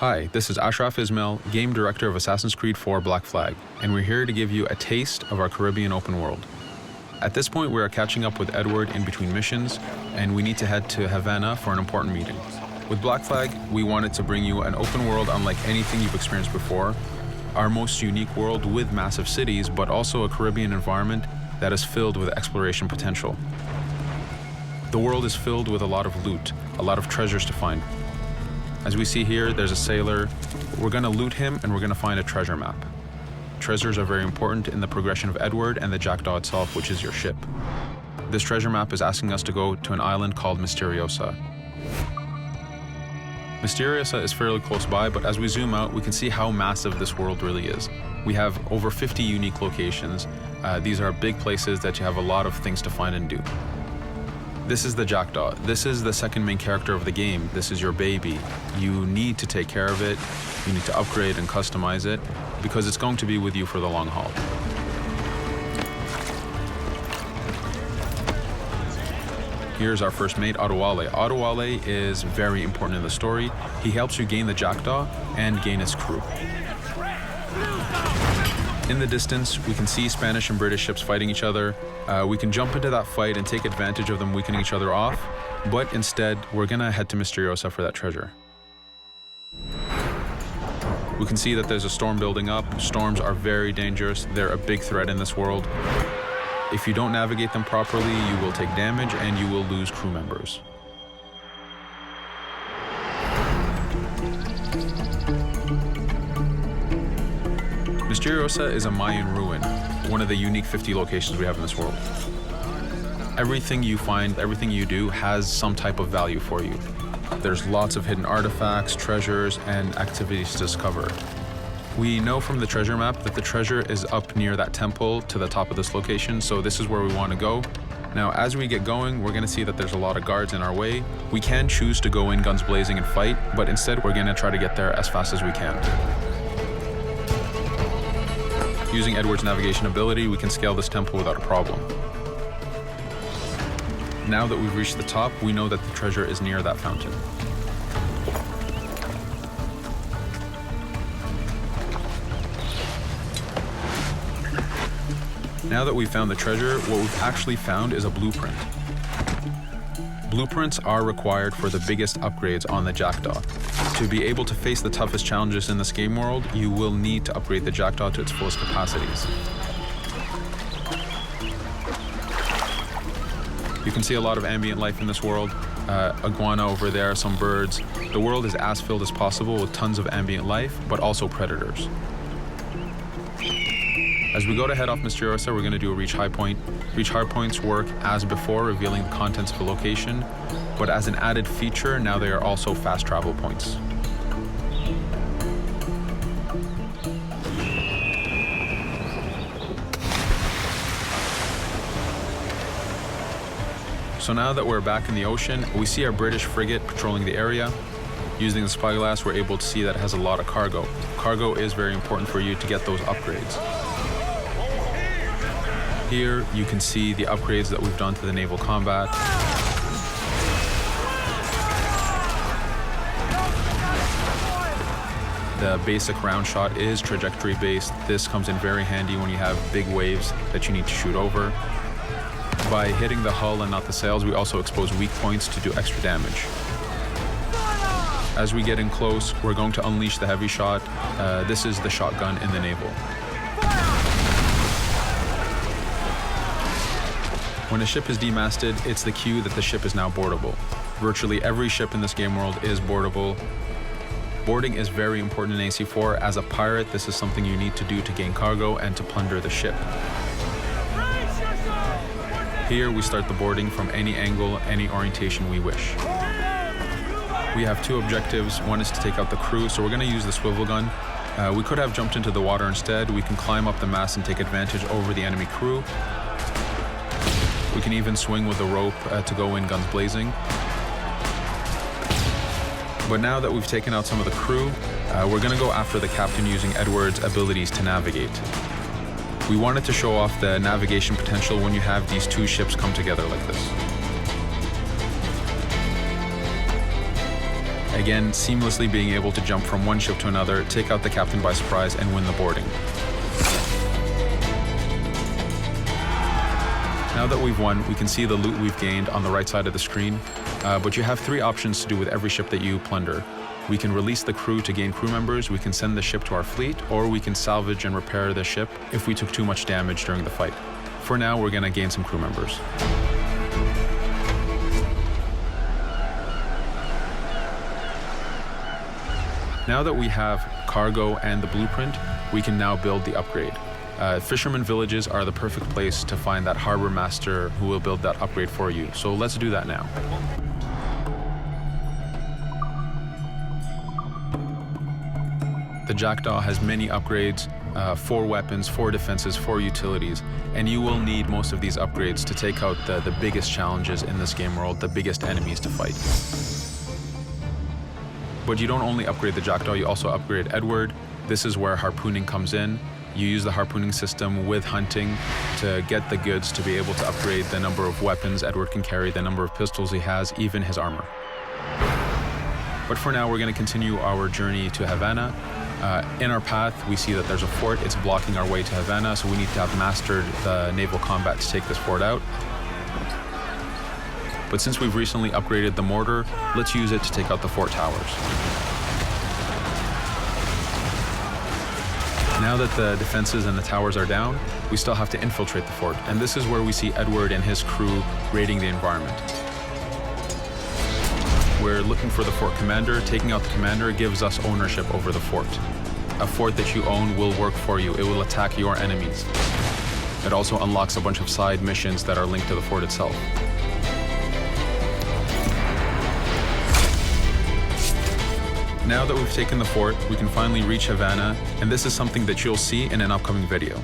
Hi, this is Ashraf Ismail, Game Director of Assassin's Creed 4 Black Flag, and we're here to give you a taste of our Caribbean open world. At this point, we are catching up with Edward in between missions, and we need to head to Havana for an important meeting. With Black Flag, we wanted to bring you an open world unlike anything you've experienced before, our most unique world with massive cities, but also a Caribbean environment that is filled with exploration potential. The world is filled with a lot of loot, a lot of treasures to find. As we see here, there's a sailor. We're going to loot him and we're going to find a treasure map. Treasures are very important in the progression of Edward and the Jackdaw itself, which is your ship. This treasure map is asking us to go to an island called Misteriosa. Misteriosa is fairly close by, but as we zoom out, we can see how massive this world really is. We have over 50 unique locations. These are big places that you have a lot of things to find and do. This is the Jackdaw. This is the second main character of the game. This is your baby. You need to take care of it. You need to upgrade and customize it because it's going to be with you for the long haul. Here's our first mate, Adewale. Adewale is very important in the story. He helps you gain the Jackdaw and gain its crew. In the distance, we can see Spanish and British ships fighting each other. We can jump into that fight and take advantage of them weakening each other off, but instead, we're gonna head to Misteriosa for that treasure. We can see that there's a storm building up. Storms are very dangerous. They're a big threat in this world. If you don't navigate them properly, you will take damage and you will lose crew members. Misteriosa is a Mayan ruin, one of the unique 50 locations we have in this world. Everything you find, everything you do has some type of value for you. There's lots of hidden artifacts, treasures, and activities to discover. We know from the treasure map that the treasure is up near that temple to the top of this location, so this is where we want to go. Now, as we get going, we're going to see that there's a lot of guards in our way. We can choose to go in guns blazing and fight, but instead we're going to try to get there as fast as we can. Using Edward's navigation ability, we can scale this temple without a problem. Now that we've reached the top, we know that the treasure is near that fountain. Now that we've found the treasure, what we've actually found is a blueprint. Blueprints are required for the biggest upgrades on the Jackdaw. To be able to face the toughest challenges in this game world, you will need to upgrade the Jackdaw to its fullest capacities. You can see a lot of ambient life in this world. Iguana over there, some birds. The world is as filled as possible with tons of ambient life, but also predators. As we go to head off Misteriosa, we're going to do a reach high point. Reach high points work as before, revealing the contents of a location, but as an added feature, now they are also fast travel points. So now that we're back in the ocean, we see our British frigate patrolling the area. Using the spyglass, we're able to see that it has a lot of cargo. Cargo is very important for you to get those upgrades. Here, you can see the upgrades that we've done to the naval combat. The basic round shot is trajectory based. This comes in very handy when you have big waves that you need to shoot over. By hitting the hull and not the sails, we also expose weak points to do extra damage. As we get in close, we're going to unleash the heavy shot. This is the shotgun in the naval. When a ship is demasted, it's the cue that the ship is now boardable. Virtually every ship in this game world is boardable. Boarding is very important in AC4. As a pirate, this is something you need to do to gain cargo and to plunder the ship. Here, we start the boarding from any angle, any orientation we wish. We have two objectives. One is to take out the crew, so we're going to use the swivel gun. We could have jumped into the water instead. We can climb up the mast and take advantage over the enemy crew. We can even swing with a rope to go in guns blazing. But now that we've taken out some of the crew, we're going to go after the captain using Edward's abilities to navigate. We wanted to show off the navigation potential when you have these two ships come together like this. Again, seamlessly being able to jump from one ship to another, take out the captain by surprise, and win the boarding. Now that we've won, we can see the loot we've gained on the right side of the screen, but you have 3 options to do with every ship that you plunder. We can release the crew to gain crew members, we can send the ship to our fleet, or we can salvage and repair the ship if we took too much damage during the fight. For now, we're going to gain some crew members. Now that we have cargo and the blueprint, we can now build the upgrade. Fisherman villages are the perfect place to find that harbor master who will build that upgrade for you. So let's do that now. The Jackdaw has many upgrades, 4 weapons, 4 defenses, 4 utilities, and you will need most of these upgrades to take out the biggest challenges in this game world, the biggest enemies to fight. But you don't only upgrade the Jackdaw, you also upgrade Edward. This is where harpooning comes in. You use the harpooning system with hunting to get the goods to be able to upgrade the number of weapons Edward can carry, the number of pistols he has, even his armor. But for now, we're going to continue our journey to Havana. In our path, we see that there's a fort. It's blocking our way to Havana, so we need to have mastered the naval combat to take this fort out. But since we've recently upgraded the mortar, let's use it to take out the fort towers. Now that the defenses and the towers are down, we still have to infiltrate the fort, and this is where we see Edward and his crew raiding the environment. We're looking for the fort commander. Taking out the commander gives us ownership over the fort. A fort that you own will work for you. It will attack your enemies. It also unlocks a bunch of side missions that are linked to the fort itself. Now that we've taken the fort, we can finally reach Havana, and this is something that you'll see in an upcoming video.